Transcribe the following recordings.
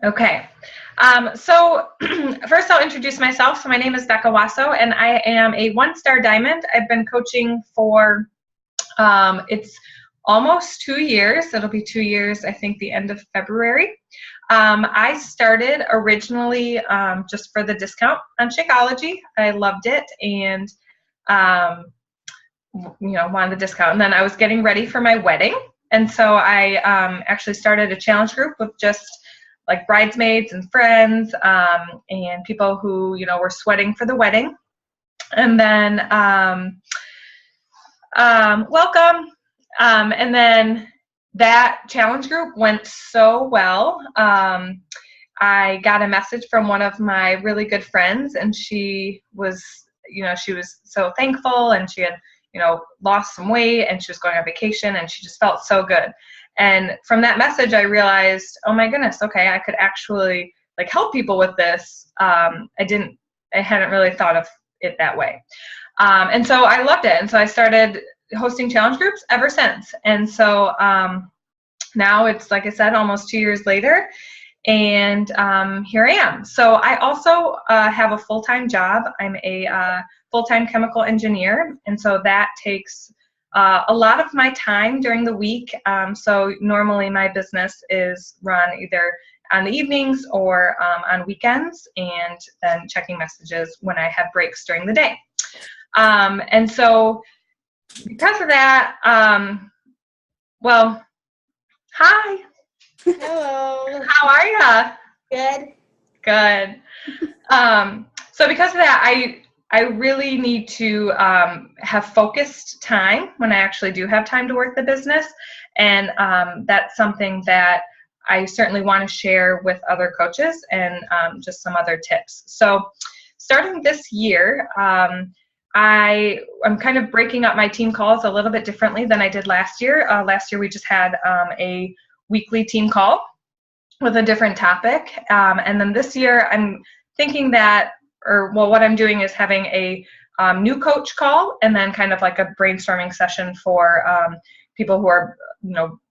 Okay. So first I'll introduce myself. So my name is Becca Wasso, and I am a one-star diamond. I've been coaching for, it's almost 2 years. It'll be 2 years, I think, the end of February. I started originally just for the discount on Shakeology. I loved it and, wanted the discount. And then I was getting ready for my wedding. And so I actually started a challenge group with just like bridesmaids and friends and people who, were sweating for the wedding. And then welcome. And then that challenge group went so well. I got a message from one of my really good friends, and she was so thankful, and she had, lost some weight, and she was going on vacation, and she just felt so good. And from that message, I realized, oh my goodness, okay, I could actually help people with this. I hadn't really thought of it that way. And so I loved it. And so I started hosting challenge groups ever since. And so now it's, like I said, almost 2 years later, and here I am. So I also have a full-time job. I'm a full-time chemical engineer, and so that takes a lot of my time during the week. So normally my business is run either on the evenings or on weekends, and then checking messages when I have breaks during the day. And so because of that, hi. Hello. How are ya? Good. Good. So because of that, I really need to have focused time when I actually do have time to work the business. And that's something that I certainly want to share with other coaches, and just some other tips. So starting this year, I'm kind of breaking up my team calls a little bit differently than I did last year. Last year we just had a weekly team call with a different topic. And then this year I'm thinking that, what I'm doing is having a new coach call, and then kind of like a brainstorming session for people who are,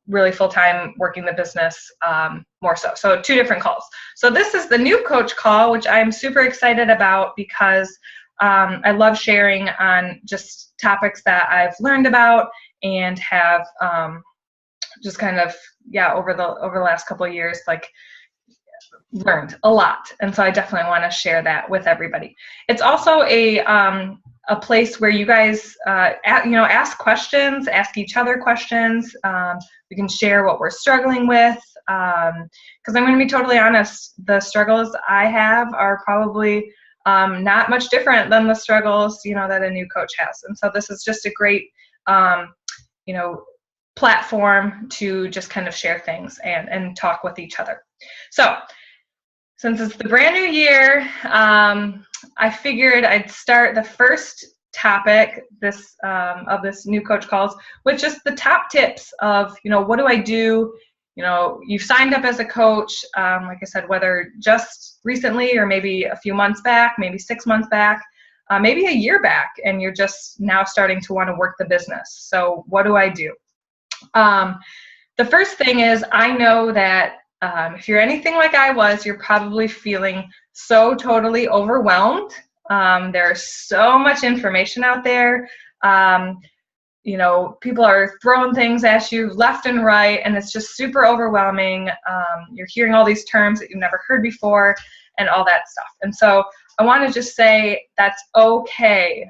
really full-time working the business more so. So 2 different calls. So this is the new coach call, which I'm super excited about because I love sharing on just topics that I've learned about and have just kind of, over the last couple of years, learned a lot. And so I definitely want to share that with everybody. It's also a place where you guys, ask questions, ask each other questions. We can share what we're struggling with. Because I'm going to be totally honest, the struggles I have are probably not much different than the struggles, that a new coach has. And so this is just a great, platform to just kind of share things and talk with each other. So since it's the brand new year, I figured I'd start the first topic of this new coach calls with just the top tips of, what do I do? You've signed up as a coach, like I said, whether just recently or maybe a few months back, maybe 6 months back, maybe a year back, and you're just now starting to want to work the business. So what do I do? The first thing is, I know that if you're anything like I was, you're probably feeling so totally overwhelmed. There's so much information out there. People are throwing things at you left and right, and it's just super overwhelming. You're hearing all these terms that you've never heard before and all that stuff. And so I want to just say that's okay.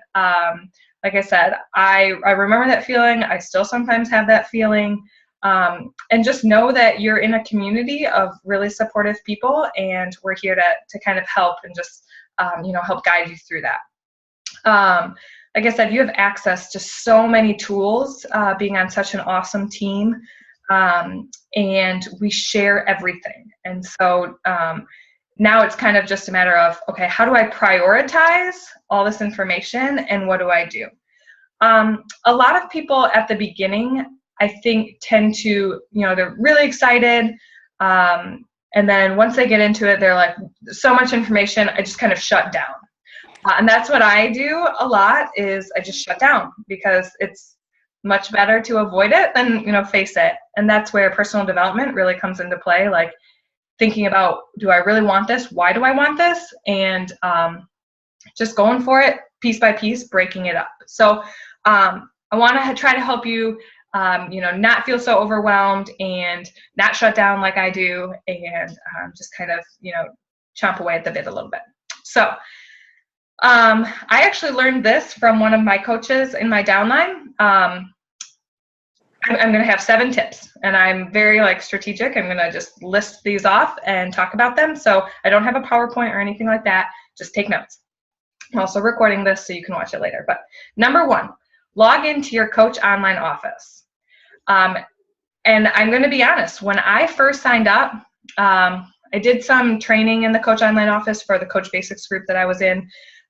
Like I said, I remember that feeling. I still sometimes have that feeling. And just know that you're in a community of really supportive people, and we're here to kind of help and just, help guide you through that. Like I said, you have access to so many tools, being on such an awesome team, and we share everything. And so now it's kind of just a matter of, okay, how do I prioritize all this information, and what do I do? A lot of people at the beginning, I think, tend to, they're really excited. And then once they get into it, they're like, so much information, I just kind of shut down. And that's what I do a lot, is I just shut down, because it's much better to avoid it than, face it. And that's where personal development really comes into play. Like, thinking about, do I really want this? Why do I want this? And just going for it piece by piece, breaking it up. So I want to try to help you, not feel so overwhelmed and not shut down like I do, and just kind of, chomp away at the bit a little bit. So I actually learned this from one of my coaches in my downline. I'm going to have 7 tips, and I'm very strategic. I'm going to just list these off and talk about them. So I don't have a PowerPoint or anything like that. Just take notes. I'm also recording this so you can watch it later. But number 1, log into your Coach Online office. And I'm going to be honest, when I first signed up, I did some training in the Coach Online office for the Coach Basics group that I was in.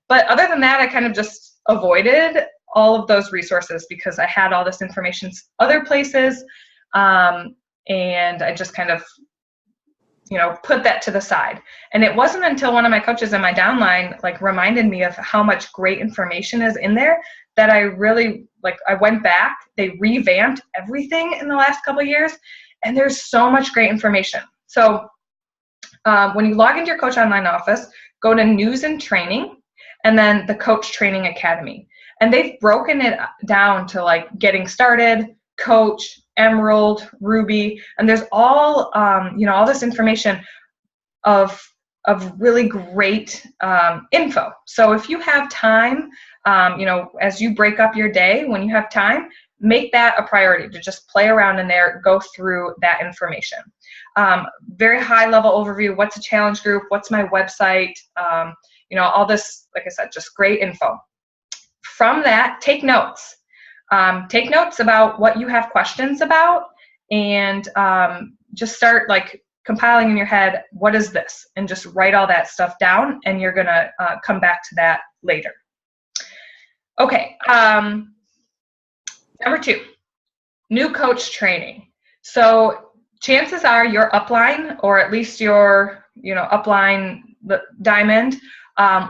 But other than that, I kind of just avoided all of those resources because I had all this information other places, and I just kind of, put that to the side. And it wasn't until one of my coaches in my downline reminded me of how much great information is in there that I really I went back. They revamped everything in the last couple of years, and there's so much great information. So when you log into your Coach Online office, go to News and Training, and then the Coach Training Academy. And they've broken it down to getting started, Coach, Emerald, Ruby, and there's all all this information of really great info. So if you have time, as you break up your day, when you have time, make that a priority to just play around in there, go through that information. Very high level overview. What's a challenge group? What's my website? All this, like I said, just great info. From that, take notes. Take notes about what you have questions about, and just start compiling in your head, what is this? And just write all that stuff down, and you're going to come back to that later. Okay. Number 2, new coach training. So chances are your upline, or at least your upline diamond,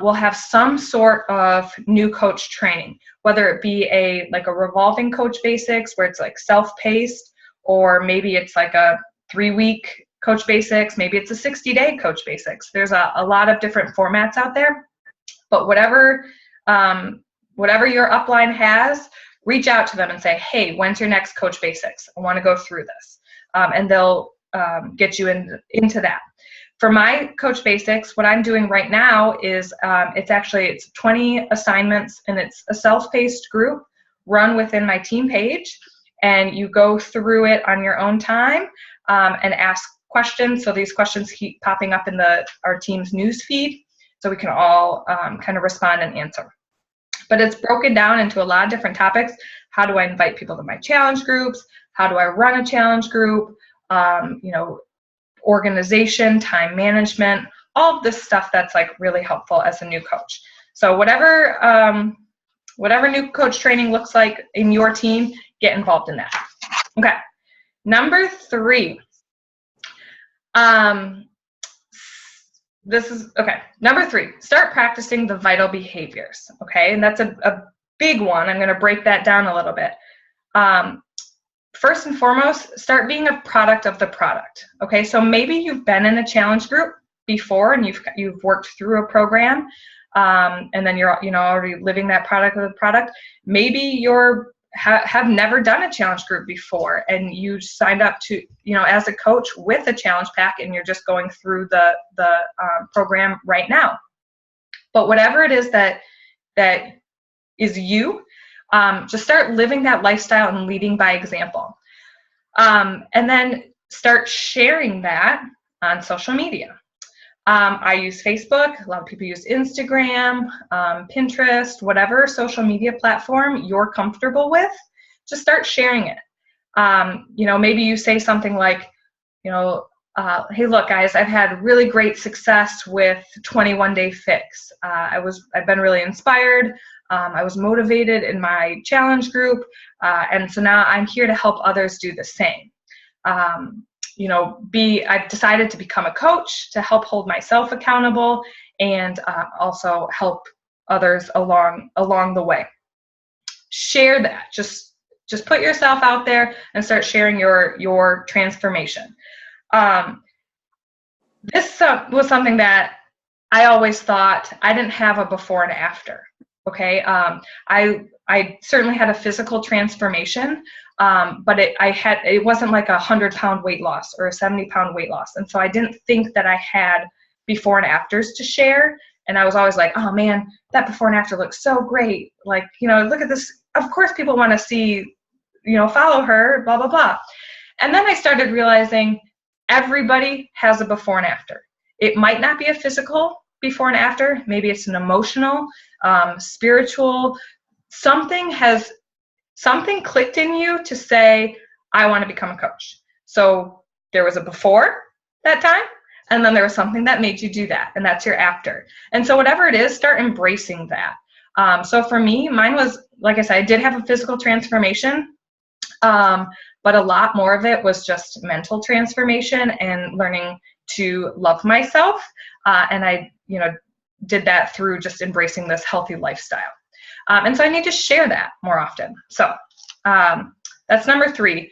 will have some sort of new coach training, whether it be a revolving Coach Basics where it's self-paced, or maybe it's a 3-week Coach Basics, maybe it's a 60-day Coach Basics. There's a lot of different formats out there, but whatever your upline has, reach out to them and say, hey, when's your next Coach Basics? I want to go through this, and they'll get you into that. For my Coach Basics, what I'm doing right now is it's 20 assignments, and it's a self-paced group run within my team page, and you go through it on your own time and ask questions. So these questions keep popping up in our team's news feed, so we can all kind of respond and answer. But it's broken down into a lot of different topics. How do I invite people to my challenge groups? How do I run a challenge group? Organization, time management, all of this stuff that's really helpful as a new coach. So whatever new coach training looks like in your team, get involved in that. Okay. Number 3. Number 3, start practicing the vital behaviors. Okay. And that's a big one. I'm going to break that down a little bit. First and foremost, start being a product of the product. Okay, so maybe you've been in a challenge group before, and you've worked through a program, and then you're already living that product of the product. Maybe you're have never done a challenge group before, and you signed up to as a coach with a challenge pack, and you're just going through the program right now. But whatever it is that is you. Just start living that lifestyle and leading by example. And then start sharing that on social media. I use Facebook. A lot of people use Instagram, Pinterest, whatever social media platform you're comfortable with. Just start sharing it. Maybe you say something like, hey, look, guys, I've had really great success with 21 Day Fix. I've been really inspired. I was motivated in my challenge group, and so now I'm here to help others do the same. I've decided to become a coach to help hold myself accountable and also help others along the way. Share that. Just put yourself out there and start sharing your transformation. This was something that I always thought I didn't have a before and after. Okay. I certainly had a physical transformation, but it wasn't like 100-pound weight loss or a 70-pound weight loss. And so I didn't think that I had before and afters to share. And I was always like, oh man, that before and after looks so great. Like, look at this. Of course people want to see, follow her, blah, blah, blah. And then I started realizing everybody has a before and after. It might not be a physical before and after. Maybe it's an emotional, spiritual. Something clicked in you to say, I want to become a coach. So there was a before that time, and then there was something that made you do that, and that's your after. And so whatever it is, start embracing that. So for me, mine was, like I said, I did have a physical transformation, but a lot more of it was just mental transformation and learning to love myself. And I, did that through just embracing this healthy lifestyle. And so I need to share that more often. So that's number 3.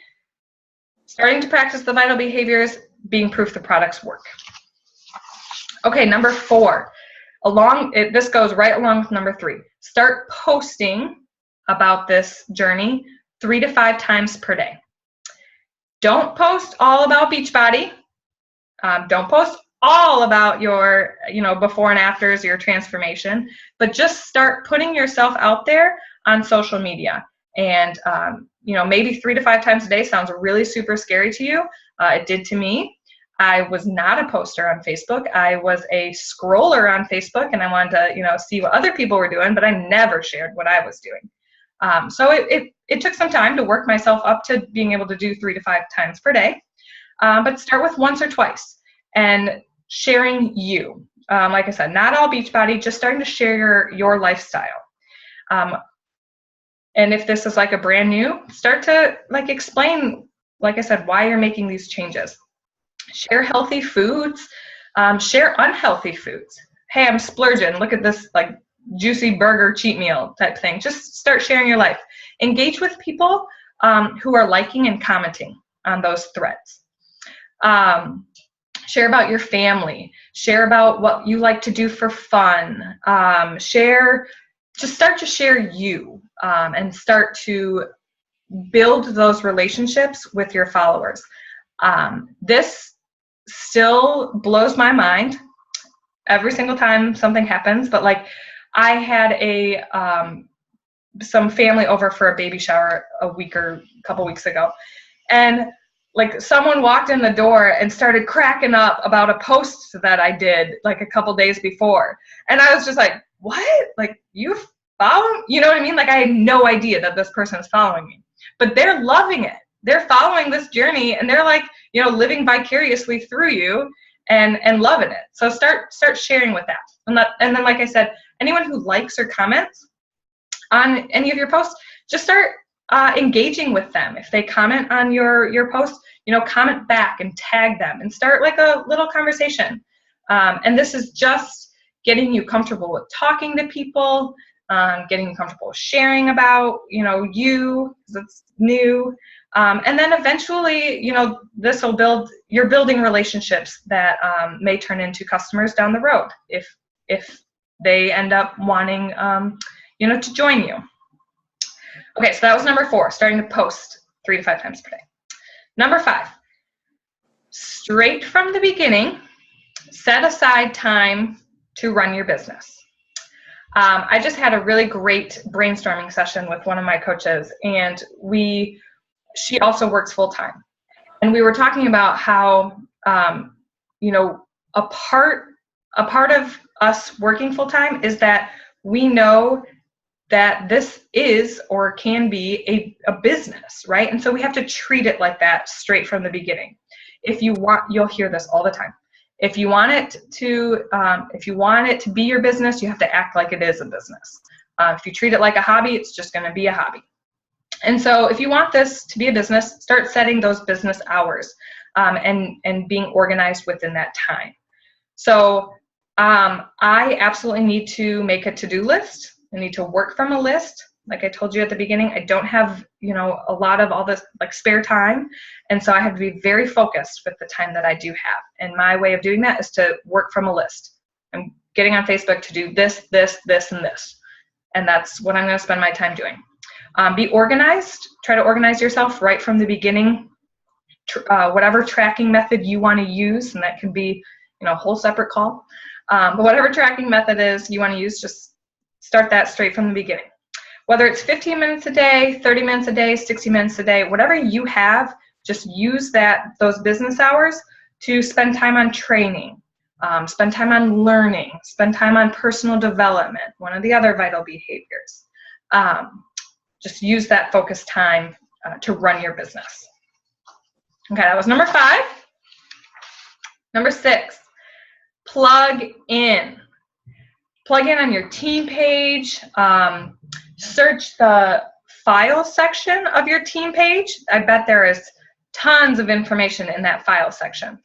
Starting to practice the vital behaviors, being proof the products work. Okay, number 4. This goes right along with number 3. Start posting about this journey 3 to 5 times per day. Don't post all about Beachbody. Don't post all about your, before and afters, your transformation, but just start putting yourself out there on social media. And, maybe 3 to 5 times a day sounds really super scary to you. It did to me. I was not a poster on Facebook. I was a scroller on Facebook, and I wanted to, see what other people were doing, but I never shared what I was doing. So it took some time to work myself up to being able to do 3 to 5 times per day. But start with once or twice and sharing you. Like I said, not all Beachbody, just starting to share your lifestyle. And if this is like a brand new, start to explain, like I said, why you're making these changes. Share healthy foods, share unhealthy foods. Hey, I'm splurging. Look at this juicy burger cheat meal type thing. Just start sharing your life. Engage with people who are liking and commenting on those threads. Share about your family. Share about what you like to do for fun. Start to share you and start to build those relationships with your followers. This still blows my mind every single time something happens, but I had some family over for a baby shower a couple weeks ago, and someone walked in the door and started cracking up about a post that I did a couple days before, and I was just like, what? You follow? You know what I mean? I had no idea that this person is following me, but they're loving it. They're following this journey, and they're living vicariously through you and loving it. So start sharing with that. And then, like I said, anyone who likes or comments on any of your posts, just start engaging with them. If they comment on your post, comment back and tag them and start a little conversation. And this is just getting you comfortable with talking to people, getting you comfortable with sharing about, you, because it's new. And then eventually, this will you're building relationships that may turn into customers down the road if they end up wanting, to join you. Okay, so that was number 4, starting to post 3 to 5 times per day. Number 5, straight from the beginning, set aside time to run your business. I just had a really great brainstorming session with one of my coaches, and she also works full time. And we were talking about how, a part of us working full time is that we know that this is or can be a business, right? And so we have to treat it like that straight from the beginning. You'll hear this all the time. If you want it to be your business, you have to act like it is a business. If you treat it like a hobby, it's just going to be a hobby. And so if you want this to be a business, start setting those business hours and being organized within that time. So I absolutely need to make a to-do list. I need to work from a list. Like I told you at the beginning, I don't have, a lot of all this like spare time. And so I have to be very focused with the time that I do have. And my way of doing that is to work from a list. I'm getting on Facebook to do this, this, this, and this. And that's what I'm going to spend my time doing. Be organized. Try to organize yourself right from the beginning. Whatever tracking method you want to use, and that can be, a whole separate call. But whatever tracking method is you want to use, just start that straight from the beginning. Whether it's 15 minutes a day, 30 minutes a day, 60 minutes a day, whatever you have, just use those business hours to spend time on training, spend time on learning, spend time on personal development, one of the other vital behaviors. Just use that focused time to run your business. Okay, that was number 5. Number 6, plug in. Plug in on your team page. Search the file section of your team page. I bet there is tons of information in that file section.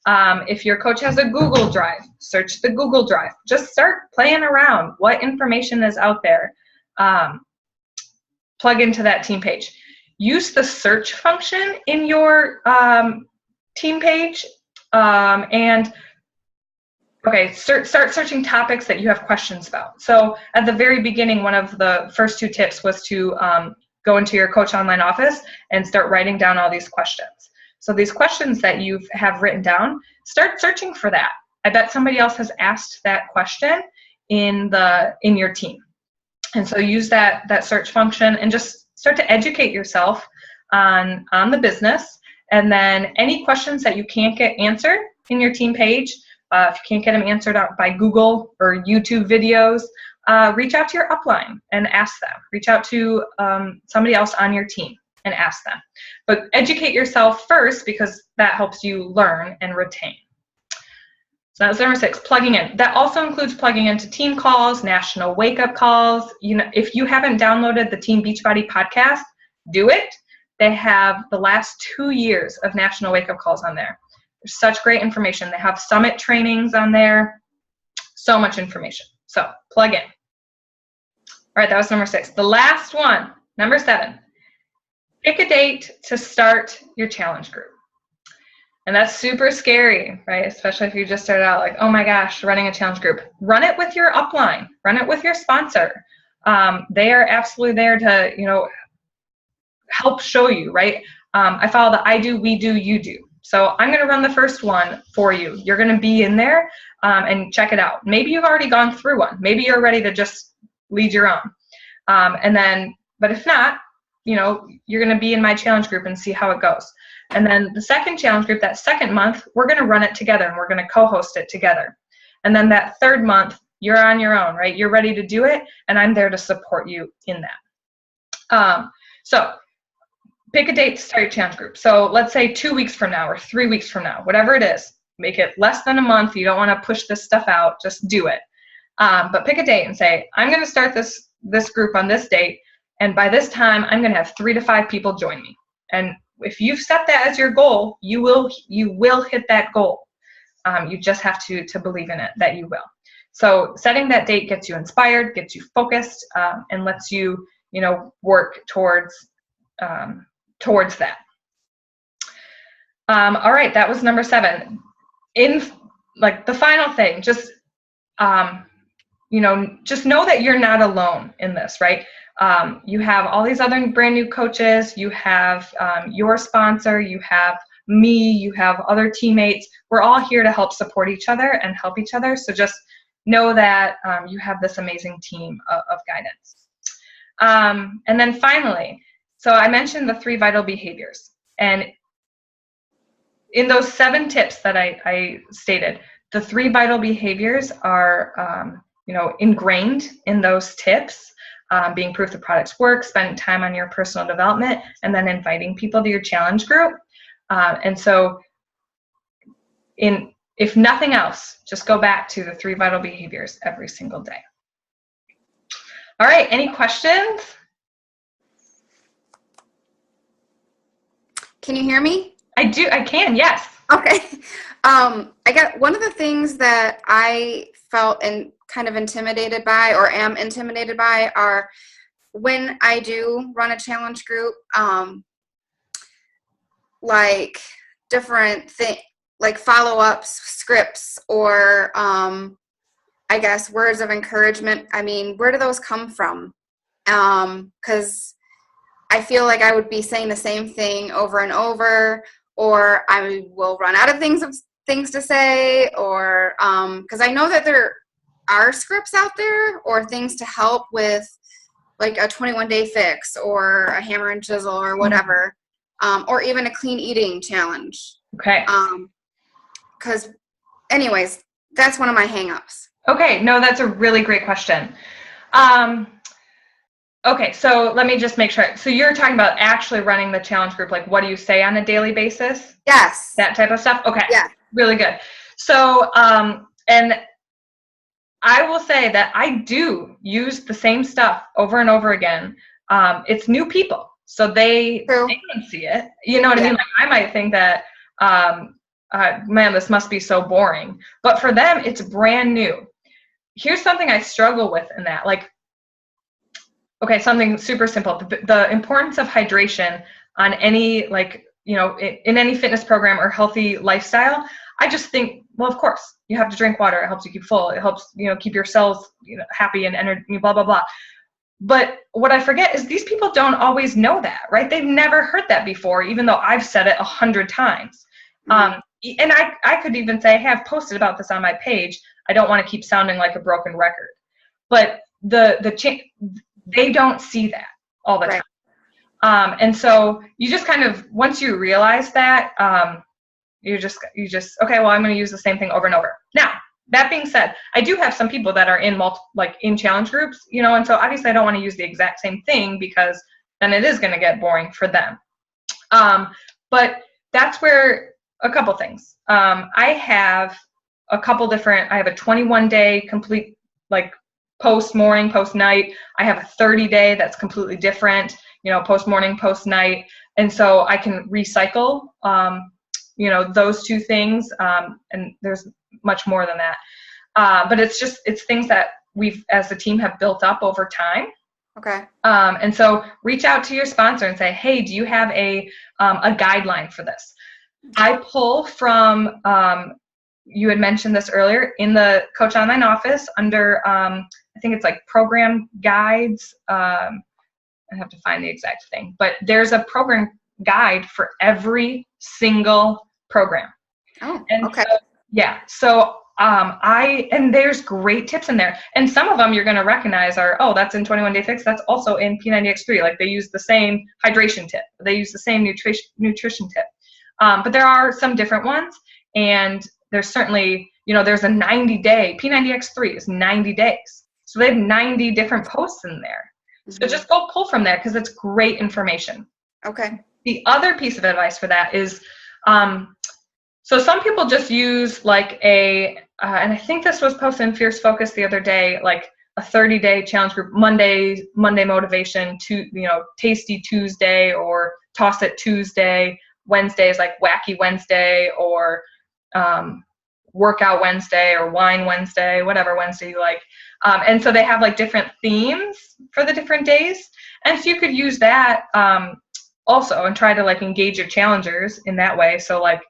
If your coach has a Google Drive, search the Google Drive. Just start playing around. What information is out there? Plug into that team page. Use the search function in your team page start searching topics that you have questions about. So at the very beginning, one of the first 2 tips was to go into your Coach Online office and start writing down all these questions. So these questions that you have written down, start searching for that. I bet somebody else has asked that question in your team. And so use that search function and just start to educate yourself on the business. And then any questions that you can't get answered in your team page, if you can't get them answered by Google or YouTube videos, reach out to your upline and ask them. Reach out to somebody else on your team and ask them. But educate yourself first, because that helps you learn and retain. So that was number 6, plugging in. That also includes plugging into team calls, national wake-up calls. If you haven't downloaded the Team Beachbody podcast, do it. They have the last 2 years of national wake-up calls on there. There's such great information. They have summit trainings on there. So much information. So plug in. All right, that was number 6. The last one, number 7. Pick a date to start your challenge group. And that's super scary, right? Especially if you just started out like, oh my gosh, running a challenge group. Run it with your upline. Run it with your sponsor. They are absolutely there to, help show you, right? I follow the I do, we do, you do. So I'm going to run the first one for you. You're going to be in there and check it out. Maybe you've already gone through one. Maybe you're ready to just lead your own. But if not, you're going to be in my challenge group and see how it goes. And then the second challenge group, that second month, we're going to run it together and we're going to co-host it together. And then that third month, you're on your own, right? You're ready to do it, and I'm there to support you in that. So pick a date to start your challenge group. So let's say 2 weeks from now or 3 weeks from now, whatever it is. Make it less than a month. You don't want to push this stuff out. Just do it. But pick a date and say, I'm going to start this group on this date, and by this time, I'm going to have 3 to 5 people join me. And if you've set that as your goal, you will hit that goal. You just have to believe in it that you will. So setting that date gets you inspired, gets you focused, and lets you, work towards that. All right, that was number 7. The final thing, just know that you're not alone in this, right? You have all these other brand new coaches, you have your sponsor, you have me, you have other teammates. We're all here to help support each other and help each other. So just know that you have this amazing team of guidance. And then finally, so I mentioned the 3 vital behaviors. And in those 7 tips that I stated, the 3 vital behaviors are ingrained in those tips. Being proof the products work, spending time on your personal development, and then inviting people to your challenge group. And so if nothing else, just go back to the 3 vital behaviors every single day. All right, any questions? Can you hear me? I can, yes. Okay. I got one of the things that I felt and kind of intimidated by, or am intimidated by, are when I do run a challenge group, like different like follow-ups, scripts, or I guess words of encouragement. I mean, where do those come from? Because I feel like I would be saying the same thing over and over, or I will run out of things to say, or because I know that there are scripts out there or things to help with like a 21-day fix or a hammer and chisel or whatever, or even a clean eating challenge. Okay. Because anyways, that's one of my hang-ups. Okay, no, that's a really great question. Okay, so let me just make sure. So you're talking about actually running the challenge group, like what do you say on a daily basis? Yes. That type of stuff? Okay. Yeah. Really good. So, and I will say that I do use the same stuff over and over again. It's new people, so they don't see it. You know what I mean? Like I might think that, man, this must be so boring. But for them, it's brand new. Here's something I struggle with in that. Like, okay, something super simple. The importance of hydration on any, like, you know, in any fitness program or healthy lifestyle, I just think, well, of course, you have to drink water. It helps you keep full. It helps, you know, keep your cells, you know, happy and energy, blah, blah, blah. But what I forget is these people don't always know that, right? They've never heard that before, even though I've said it 100 times. And I could even say, hey, I've posted about this on my page. I don't want to keep sounding like a broken record. But they don't see that all the time. And so you just kind of, once you realize that, you just, okay, well, I'm going to use the same thing over and over. Now, that being said, I do have some people that are in challenge groups, you know, and so obviously I don't want to use the exact same thing because then it is going to get boring for them. But that's where a couple things. I have a couple different, I have a 21-day complete, like, post morning, post night. I have a 30-day that's completely different, you know, post morning, post night. And so I can recycle, you know, those two things. And there's much more than that. But it's things that we've, as a team, have built up over time. Okay. And so reach out to your sponsor and say, hey, do you have a guideline for this? I pull from, you had mentioned this earlier, in the Coach Online office under, I think it's like program guides. I have to find the exact thing, but there's a program guide for every single program. Oh, and okay. So, yeah. So and there's great tips in there. And some of them you're going to recognize are, oh, that's in 21-Day Fix. That's also in P90X3. Like they use the same hydration tip. They use the same nutrition tip. But there are some different ones. And there's certainly, you know, there's a 90-day, P90X3 is 90 days. So they have 90 different posts in there. So just go pull from there because it's great information. Okay. The other piece of advice for that is, so some people just use like and I think this was posted in Fierce Focus the other day, like a 30-day challenge group, Monday motivation, Tasty Tuesday or Toss It Tuesday. Wednesday is like Wacky Wednesday or Workout Wednesday or Wine Wednesday, whatever Wednesday you like. And so they have like different themes for the different days. And so you could use that also and try to like engage your challengers in that way. So like,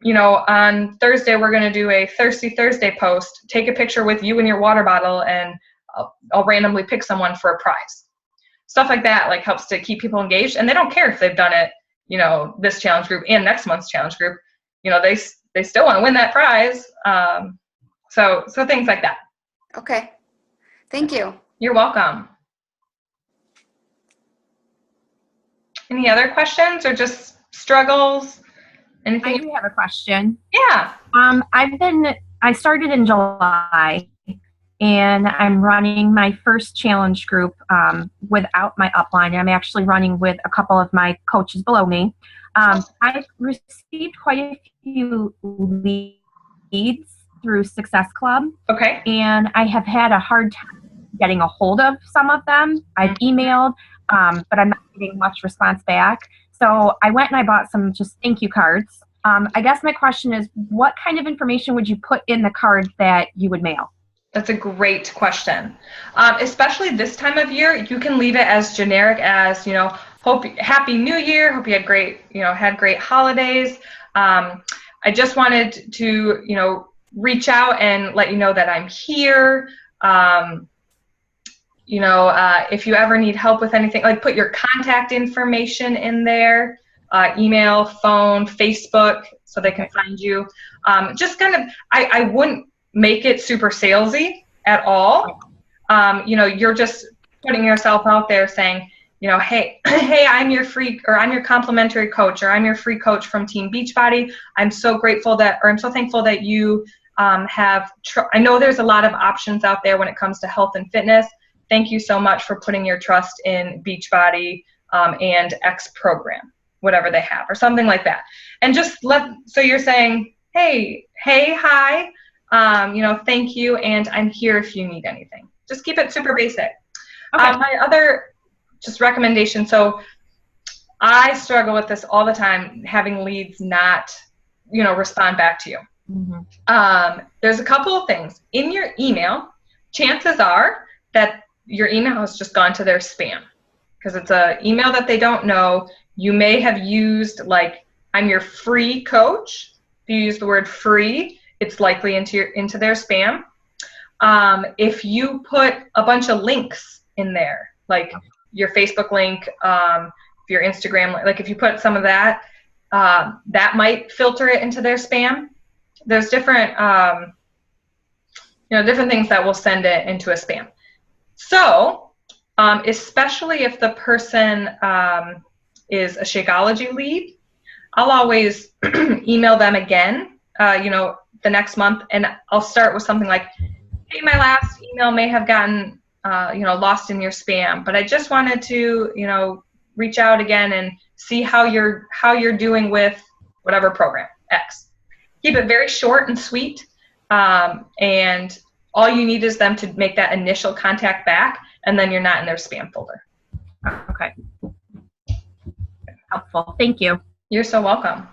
you know, on Thursday, we're going to do a Thirsty Thursday post. Take a picture with you and your water bottle and I'll randomly pick someone for a prize. Stuff like that like helps to keep people engaged. And they don't care if they've done it, you know, this challenge group and next month's challenge group. You know, they still want to win that prize. So things like that. Okay. Thank you. You're welcome. Any other questions or just struggles? Anything? I do have a question. Yeah. I started in July and I'm running my first challenge group without my upline. I'm actually running with a couple of my coaches below me. I've received quite a few leads through Success Club. Okay. And I have had a hard time getting a hold of some of them. I've emailed, but I'm not getting much response back. So I went and I bought some just thank you cards. I guess my question is, what kind of information would you put in the card that you would mail? That's a great question. Especially this time of year, you can leave it as generic as, Happy New Year. Hope you had great holidays. I just wanted to, reach out and let you know that I'm here. If you ever need help with anything, like put your contact information in there, email, phone, Facebook, so they can find you. Just kind of, I wouldn't make it super salesy at all. You're just putting yourself out there saying, hey, I'm your complimentary coach, or I'm your free coach from Team Beachbody. I'm so thankful that you I know there's a lot of options out there when it comes to health and fitness. Thank you so much for putting your trust in Beachbody and X program, whatever they have, or something like that. And so you're saying, hi, thank you, and I'm here if you need anything. Just keep it super basic. Okay. My other just recommendation, so I struggle with this all the time, having leads not, respond back to you. Mm-hmm. There's a couple of things. In your email, chances are that your email has just gone to their spam, because it's an email that they don't know. You may have used, like, I'm your free coach. If you use the word free, it's likely into their spam. If you put a bunch of links in there, like your Facebook link, your Instagram, like if you put some of that, that might filter it into their spam. There's different, different things that will send it into a spam. So, especially if the person is a Shakeology lead, I'll always email them again, the next month, and I'll start with something like, hey, my last email may have gotten, lost in your spam, but I just wanted to, reach out again and see how you're doing with whatever program X. Keep it very short and sweet, and all you need is them to make that initial contact back, and then you're not in their spam folder. Okay. Helpful. Thank you. You're so welcome.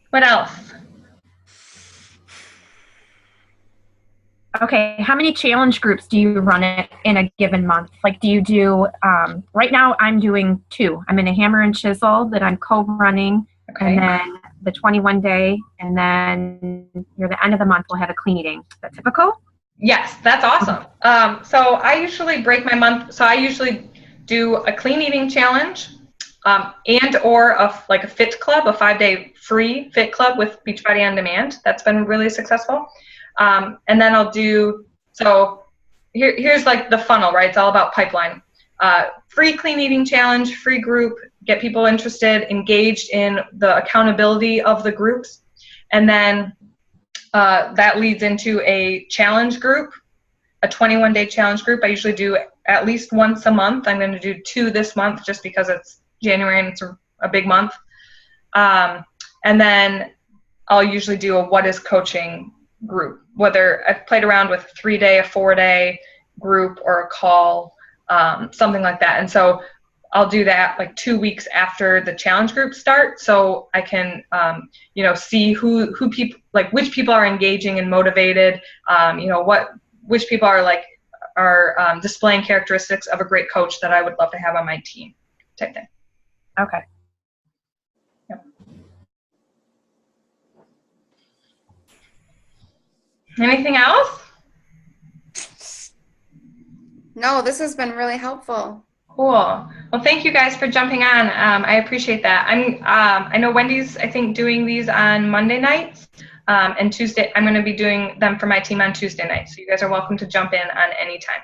What else? Okay. How many challenge groups do you run in a given month? Like, do you do, right now I'm doing 2. I'm in a hammer and chisel that I'm co-running. Okay. And then the 21-day, and then near the end of the month, we'll have a clean eating. Is that typical? Yes, that's awesome. So I usually break my month. So I usually do a clean eating challenge, or a fit club, a 5-day free fit club with Beachbody On Demand. That's been really successful. And then I'll do, so here's like the funnel, right? It's all about pipeline. Free clean eating challenge, free group, get people interested, engaged in the accountability of the groups. And then that leads into a challenge group, a 21-day challenge group. I usually do at least once a month. I'm going to do 2 this month just because it's January and it's a big month. And then I'll usually do a What is Coaching group, whether I've played around with a 3-day, a 4-day group, or a call, something like that. And so I'll do that like 2 weeks after the challenge group start, so I can, see who people, like which people are engaging and motivated, which people are displaying characteristics of a great coach that I would love to have on my team, type thing. Okay. Yep. Anything else? No, this has been really helpful. Cool. Well, thank you guys for jumping on. I appreciate that. I know Wendy's, I think, doing these on Monday nights, and Tuesday. I'm going to be doing them for my team on Tuesday nights. So you guys are welcome to jump in on any time.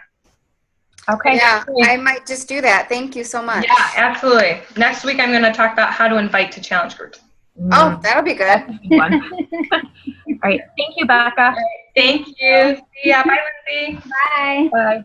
Okay. Yeah, I might just do that. Thank you so much. Yeah, absolutely. Next week, I'm going to talk about how to invite to challenge groups. Oh, that'll be good. All right. Thank you, Becca. Thank you. See ya. Bye, Lindsay. Bye. Bye.